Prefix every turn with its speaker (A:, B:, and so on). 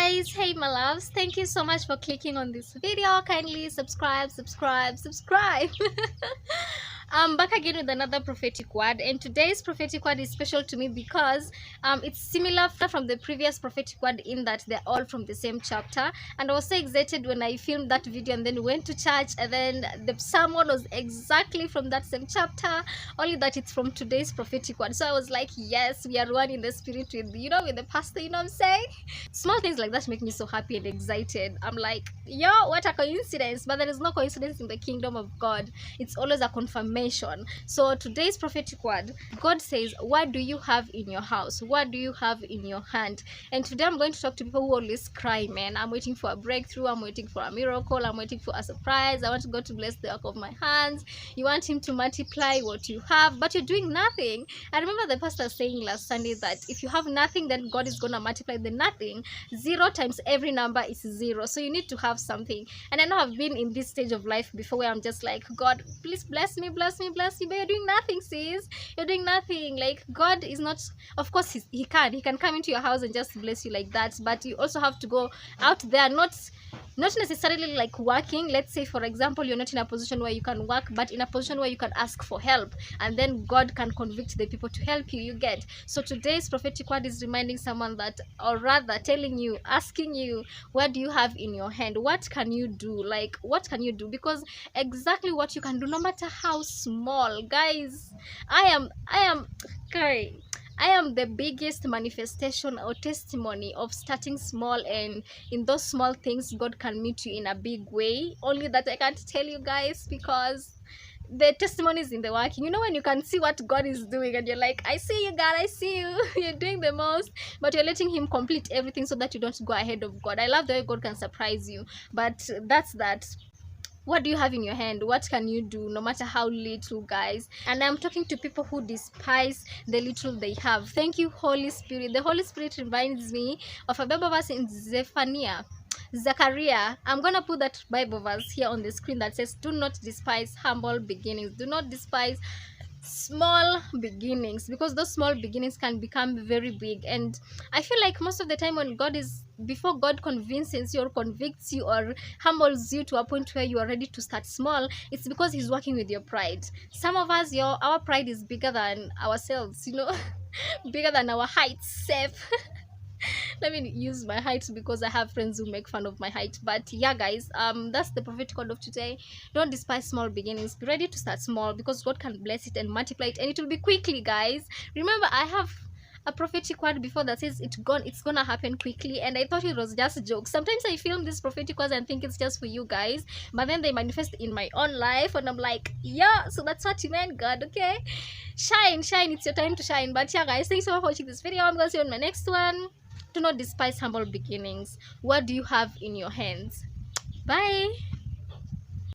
A: guys, hey my loves, thank you so much for clicking on this video. Kindly subscribe. I'm back again with another prophetic word, and today's prophetic word is special to me because it's similar from the previous prophetic word in that they're all from the same chapter. And I was so excited when I filmed that video and then went to church, and then the sermon was exactly from that same chapter, only that it's from today's prophetic word. So I was like, yes, we are one in the spirit with, with the pastor, you know what I'm saying? Small things like that make me so happy and excited. I'm like, yo, what a coincidence. But there is no coincidence in the kingdom of God. It's always a confirmation. So today's prophetic word, God says, what do you have in your house? What do you have in your hand? And today I'm going to talk to people who always cry, man. I'm waiting for a breakthrough. I'm waiting for a miracle. I'm waiting for a surprise. I want God to bless the work of my hands. You want him to multiply what you have, but you're doing nothing. I remember the pastor saying last Sunday that if you have nothing, then God is going to multiply the nothing. 0 times every number is 0. So you need to have something. And I know I've been in this stage of life before where I'm just like, God, please bless me, but you're doing nothing, sis. You're doing nothing. Like, God is not, of course he can come into your house and just bless you like that, but you also have to go out there, not necessarily like working. Let's say, for example, you're not in a position where you can work, but in a position where you can ask for help, and then God can convict the people to help you. You get? So today's prophetic word is reminding someone that, or rather telling you, asking you, what do you have in your hand? What can you do? Like, what can you do? Because exactly what you can do, no matter how small, guys. I am the biggest manifestation or testimony of starting small, and in those small things God can meet you in a big way. Only that I can't tell you guys because the testimony is in the working. You know, when you can see what God is doing and you're like, I see you, God, I see you. You're doing the most, but you're letting him complete everything so that you don't go ahead of God. I love the way God can surprise you, but that's that. What do you have in your hand? What can you do, no matter how little, guys? And I'm talking to people who despise the little they have. Thank you, Holy Spirit. The Holy Spirit reminds me of a Bible verse in Zechariah. I'm gonna put that Bible verse here on the screen that says, do not despise humble beginnings. Do not despise small beginnings, because those small beginnings can become very big. And I feel like most of the time when before God convinces you or convicts you or humbles you to a point where you are ready to start small, it's because he's working with your pride. Some of us, our pride is bigger than ourselves, bigger than our height. Safe. Let me use my height because I have friends who make fun of my height. But yeah, guys, that's the prophetic word of today. Don't despise small beginnings. Be ready to start small, because God can bless it and multiply it, and it will be quickly, guys. Remember, I have a prophetic word before that says it's gonna happen quickly, and I thought it was just a joke. Sometimes I film these prophetic words and think it's just for you guys, but then they manifest in my own life, and I'm like, yeah, so that's what you meant, God. Okay, shine, it's your time to shine. But yeah, guys, thanks so much for watching this video. I'm gonna see you on my next one. Do not despise humble beginnings. What do you have in your hands? Bye.